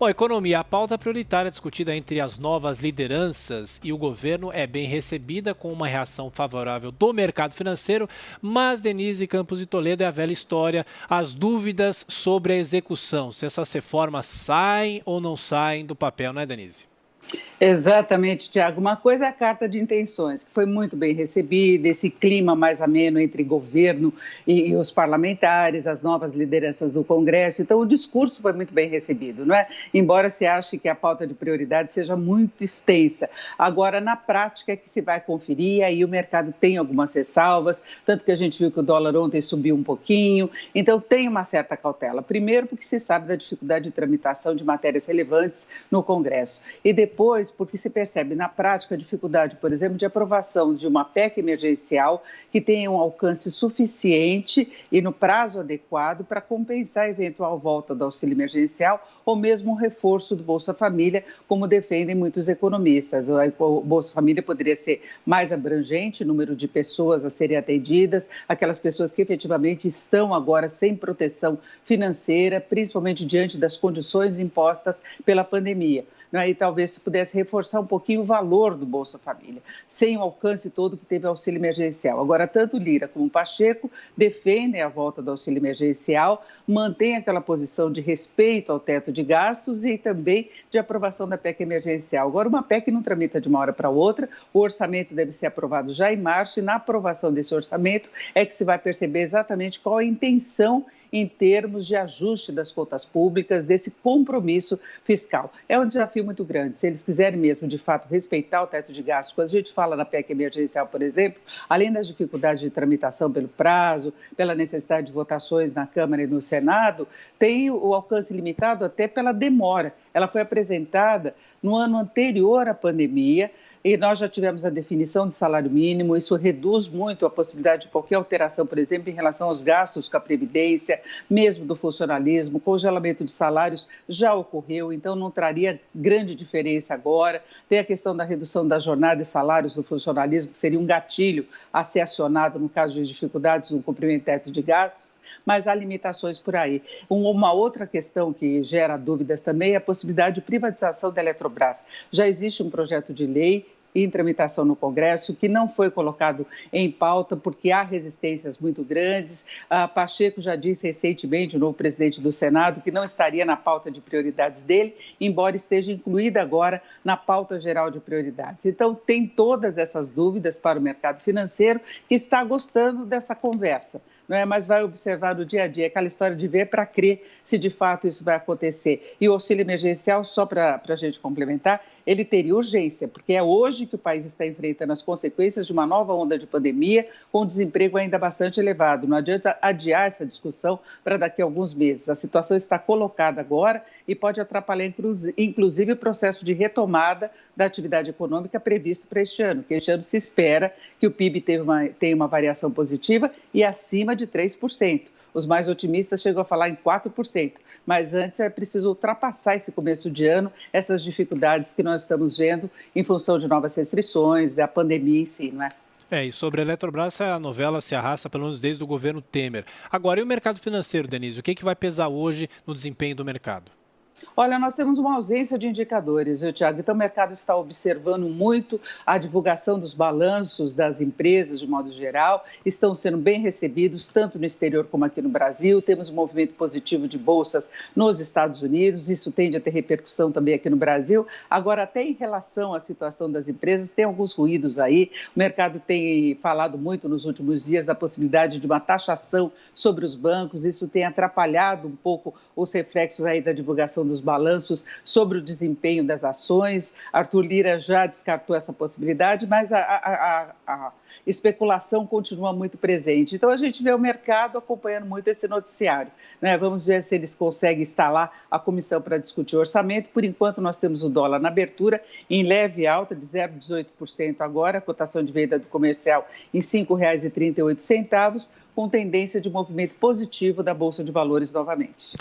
Bom, economia, a pauta prioritária discutida entre as novas lideranças e o governo é bem recebida com uma reação favorável do mercado financeiro, mas Denise Campos de Toledo é a velha história, as dúvidas sobre a execução, se essas reformas saem ou não saem do papel, né, Denise? Exatamente, Tiago. Uma coisa é a carta de intenções, que foi muito bem recebida, esse clima mais ameno entre governo e os parlamentares, as novas lideranças do Congresso. Então, o discurso foi muito bem recebido, não é? Embora se ache que a pauta de prioridade seja muito extensa. Agora, na prática, é que se vai conferir, aí o mercado tem algumas ressalvas, tanto que a gente viu que o dólar ontem subiu um pouquinho. Então, tem uma certa cautela. Primeiro, porque se sabe da dificuldade de tramitação de matérias relevantes no Congresso. E depois, porque se percebe na prática a dificuldade, por exemplo, de aprovação de uma PEC emergencial que tenha um alcance suficiente e no prazo adequado para compensar a eventual volta do auxílio emergencial ou mesmo um reforço do Bolsa Família, como defendem muitos economistas. O Bolsa Família poderia ser mais abrangente, número de pessoas a serem atendidas, aquelas pessoas que efetivamente estão agora sem proteção financeira, principalmente diante das condições impostas pela pandemia. E talvez se pudesse reforçar um pouquinho o valor do Bolsa Família, sem o alcance todo que teve o auxílio emergencial. Agora, tanto Lira como Pacheco defendem a volta do auxílio emergencial, mantêm aquela posição de respeito ao teto de gastos e também de aprovação da PEC emergencial. Agora, uma PEC não tramita de uma hora para outra, o orçamento deve ser aprovado já em março e na aprovação desse orçamento é que se vai perceber exatamente qual a intenção em termos de ajuste das contas públicas, desse compromisso fiscal. É um desafio muito grande. Se eles quiserem mesmo, de fato, respeitar o teto de gastos, quando a gente fala na PEC emergencial, por exemplo, além das dificuldades de tramitação pelo prazo, pela necessidade de votações na Câmara e no Senado, tem o alcance limitado até pela demora. Ela foi apresentada no ano anterior à pandemia, e nós já tivemos a definição de salário mínimo, isso reduz muito a possibilidade de qualquer alteração, por exemplo, em relação aos gastos com a Previdência, mesmo do funcionalismo, congelamento de salários já ocorreu, então não traria grande diferença agora. Tem a questão da redução da jornada e salários do funcionalismo, que seria um gatilho a ser acionado no caso de dificuldades no cumprimento do teto de gastos, mas há limitações por aí. Uma outra questão que gera dúvidas também é a possibilidade de privatização da Eletrobras. Já existe um projeto de lei em tramitação no Congresso, que não foi colocado em pauta porque há resistências muito grandes. Pacheco já disse recentemente, o novo presidente do Senado, que não estaria na pauta de prioridades dele, embora esteja incluída agora na pauta geral de prioridades. Então, tem todas essas dúvidas para o mercado financeiro, que está gostando dessa conversa, não é? Mas vai observar no dia a dia, aquela história de ver para crer se de fato isso vai acontecer. E o auxílio emergencial, só para a gente complementar, ele teria urgência, porque é hoje que o país está enfrentando as consequências de uma nova onda de pandemia, com desemprego ainda bastante elevado. Não adianta adiar essa discussão para daqui a alguns meses. A situação está colocada agora e pode atrapalhar, inclusive, o processo de retomada da atividade econômica previsto para este ano, que este ano se espera que o PIB tenha uma variação positiva e acima de 3%. Os mais otimistas chegam a falar em 4%, mas antes é preciso ultrapassar esse começo de ano, essas dificuldades que nós estamos vendo em função de novas restrições, da pandemia em si, não é? E sobre a Eletrobras, a novela se arrasta pelo menos desde o governo Temer. Agora, e o mercado financeiro, Denise? O que vai pesar hoje no desempenho do mercado? Olha, nós temos uma ausência de indicadores, viu, Tiago? Então, o mercado está observando muito a divulgação dos balanços das empresas, de modo geral, estão sendo bem recebidos, tanto no exterior como aqui no Brasil. Temos um movimento positivo de bolsas nos Estados Unidos, isso tende a ter repercussão também aqui no Brasil. Agora, até em relação à situação das empresas, tem alguns ruídos aí. O mercado tem falado muito nos últimos dias da possibilidade de uma taxação sobre os bancos, isso tem atrapalhado um pouco os reflexos aí da divulgação dos balanços sobre o desempenho das ações. Arthur Lira já descartou essa possibilidade, mas a especulação continua muito presente. Então, a gente vê o mercado acompanhando muito esse noticiário, né? Vamos ver se eles conseguem instalar a comissão para discutir o orçamento. Por enquanto, nós temos o dólar na abertura em leve alta de 0,18% agora, a cotação de venda do comercial em R$ 5,38, com tendência de movimento positivo da Bolsa de Valores novamente.